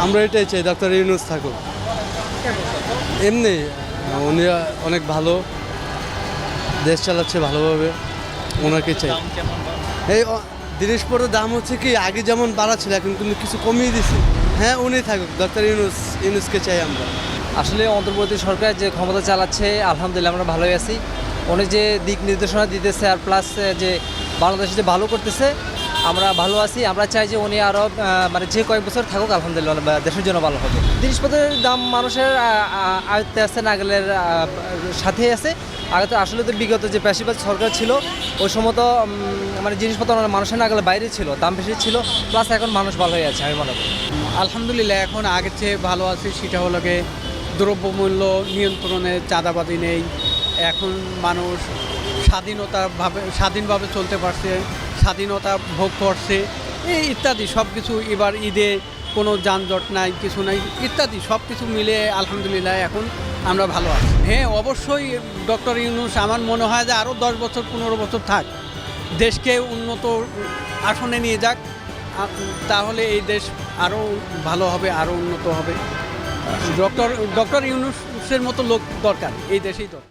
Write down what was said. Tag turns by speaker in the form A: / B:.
A: আমরা এটাই চাই, ডক্টর ইউনূস থাকুক। এমনি উনি অনেক ভালো, দেশ চালাচ্ছে ভালোভাবে, ওনাকে চাই। এই জিনিসপত্রের দাম হচ্ছে কি আগে যেমন বাড়া ছিল, এখন কিন্তু কিছু কমিয়ে দিছে। হ্যাঁ, উনি থাকুক, ডক্টর ইউনূসকে চাই আমরা।
B: আসলে অন্তর্বর্তী সরকার যে ক্ষমতা চালাচ্ছে আলহামদুলিল্লাহ আমরা ভালোই আছি। উনি যে দিক নির্দেশনা দিতেছে আর প্লাস যে বাংলাদেশে যে ভালো করতেছে আমরা ভালো আছি। আমরা চাই যে উনি আরও মানে যে কয়েক বছর থাকুক আলহামদুলিল্লাহ দেশের জন্য ভালো হবে। জিনিসপত্রের দাম মানুষের আয়ত্তে আছে, নাগালের সাথেই আছে। আগে তো আসলে তো বিগত যে পেশিবাদ সরকার ছিল ওই সময় তো মানে জিনিসপত্র মানুষের নাগালের বাইরে ছিল, দাম বেশি ছিল, প্লাস এখন মানুষ ভালো হয়ে আছে আমি মনে করি।
C: আলহামদুলিল্লাহ এখন আগের চেয়ে ভালো আছে। সেটা হলো গিয়ে দ্রব্যমূল্য নিয়ন্ত্রণে চাঁদাবাদি নেই, এখন মানুষ স্বাধীনভাবে চলতে পারছে, স্বাধীনতা ভোগ করছে, এই ইত্যাদি সব কিছু। এবার ঈদে কোনো যানজট নাই, কিছু নাই, ইত্যাদি সব কিছু মিলে আলহামদুলিল্লাহ এখন আমরা ভালো আছি। হ্যাঁ, অবশ্যই ডক্টর ইউনূস আমার মনে হয় যে আরও 10 বছর 15 বছর থাক, দেশকে উন্নত আসনে নিয়ে যাক, তাহলে এই দেশ আরও ভালো হবে, আরও উন্নত হবে। ডক্টর ইউনূসের মতো লোক দরকার, এই দেশেই দরকার।